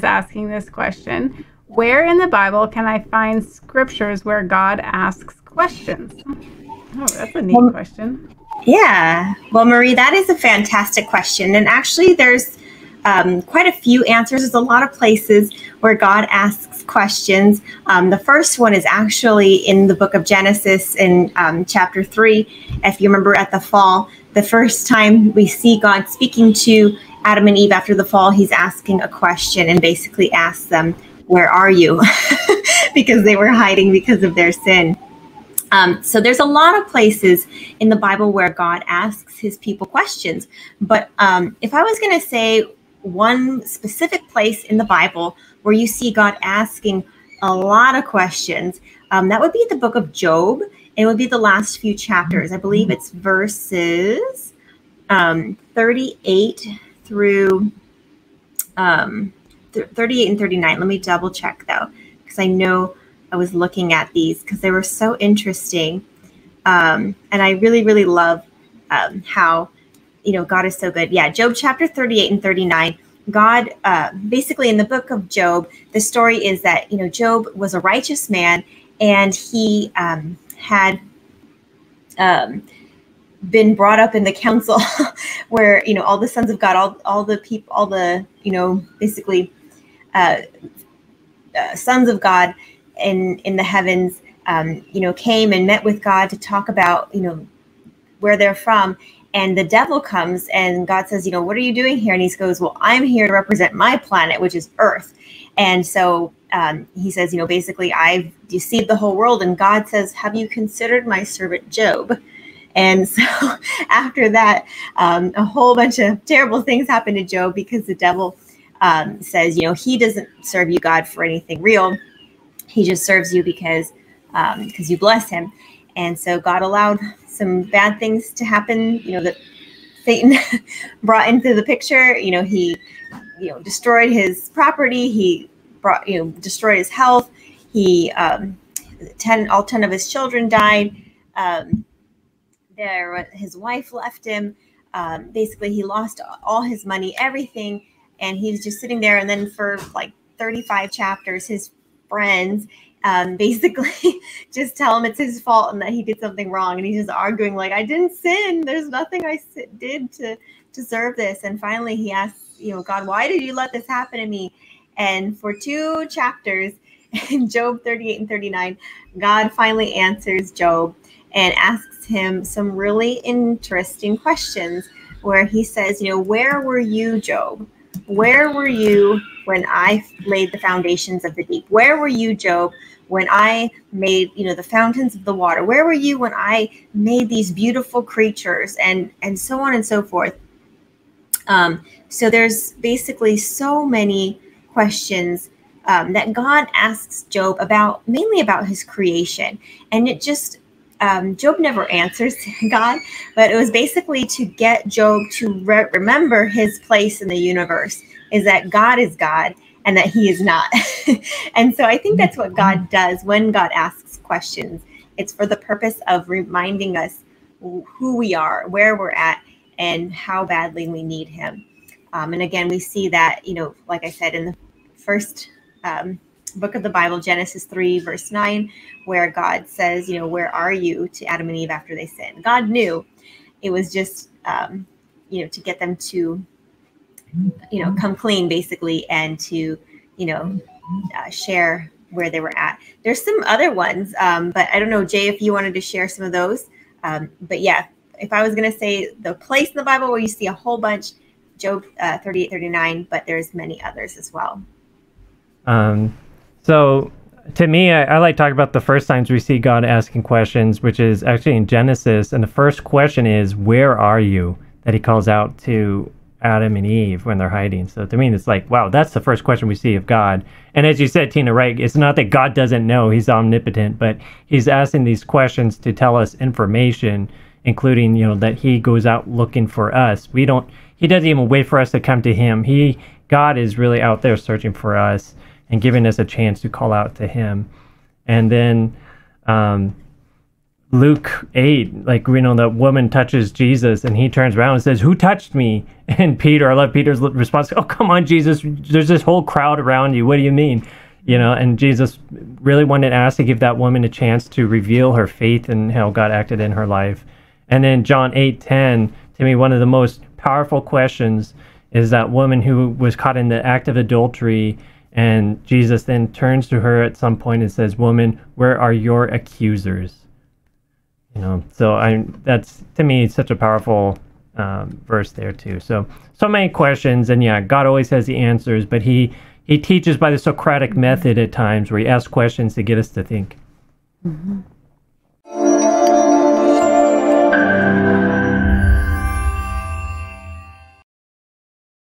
asking this question: where in the Bible can I find scriptures where God asks questions? Oh, that's a neat question. Yeah. Well, Marie, that is a fantastic question. And actually, there's quite a few answers. There's a lot of places where God asks questions. The first one is actually in the book of Genesis in chapter 3. If you remember at the fall, the first time we see God speaking to Adam and Eve after the fall, he's asking a question and basically asks them, "Where are you?" because they were hiding because of their sin. So there's a lot of places in the Bible where God asks his people questions. But if I was going to say one specific place in the Bible where you see God asking a lot of questions, that would be the book of Job. It would be the last few chapters. I believe it's verses 38 through 38 and 39. Let me double check though, because I know I was looking at these because they were so interesting. And I really, really love how, God is so good. Yeah, Job chapter 38 and 39. God, basically in the book of Job, the story is that, Job was a righteous man, and he had been brought up in the council where, all the sons of God, all the people, all the, basically sons of God in the heavens, came and met with God to talk about, where they're from. And the devil comes and God says, what are you doing here? And he goes, well, I'm here to represent my planet, which is Earth. And so he says, basically, I've deceived the whole world. And God says, have you considered my servant Job? And so after that, a whole bunch of terrible things happen to Job because the devil says, he doesn't serve you, God, for anything real. He just serves you because you bless him. And so God allowed some bad things to happen, that Satan brought into the picture. He, destroyed his property. He destroyed his health. He, all 10 of his children died. His wife left him. Basically, he lost all his money, everything. And he was just sitting there. And then for like 35 chapters, his friends basically just tell him it's his fault and that he did something wrong. And he's just arguing like, I didn't sin. There's nothing I did to deserve this. And finally he asks, God, why did you let this happen to me? And for 2 chapters in Job 38 and 39, God finally answers Job and asks him some really interesting questions where he says, where were you, Job? Where were you when I laid the foundations of the deep? Where were you, Job, when I made, the fountains of the water? Where were you when I made these beautiful creatures, and so on and so forth? So there's basically so many questions that God asks Job mainly about his creation. And it just, Job never answers God, but it was basically to get Job to remember his place in the universe, is that God is God and that he is not. And so I think that's what God does when God asks questions. It's for the purpose of reminding us who we are, where we're at, and how badly we need him. And again, we see that, like I said, in the first book of the Bible, Genesis 3, verse 9, where God says, where are you, to Adam and Eve after they sinned. God knew. It was just, to get them to, come clean, basically, and to, share where they were at. There's some other ones, but I don't know, Jay, if you wanted to share some of those. But yeah, if I was going to say the place in the Bible where you see a whole bunch, Job 38, 39, but there's many others as well. So to me, I like talking about the first times we see God asking questions, which is actually in Genesis. And the first question is, where are you? That he calls out to Adam and Eve when they're hiding. So to me, it's like, wow, that's the first question we see of God. And as you said, Tina, right, it's not that God doesn't know, he's omnipotent, but he's asking these questions to tell us information, including, that he goes out looking for us. He doesn't even wait for us to come to him. God is really out there searching for us and giving us a chance to call out to him. And then Luke 8, like, you know, that woman touches Jesus and he turns around and says, "Who touched me?" And Peter, I love Peter's response, "Oh, come on, Jesus, there's this whole crowd around you. What do you mean?" You know, and Jesus really wanted us to give that woman a chance to reveal her faith and how God acted in her life. And then John 8:10, to me, one of the most powerful questions is that woman who was caught in the act of adultery, and Jesus then turns to her at some point and says, "Woman, where are your accusers?" You know, so that's, to me, such a powerful verse there too. So many questions, and yeah, God always has the answers, but he teaches by the Socratic method at times, where he asks questions to get us to think. Mm-hmm.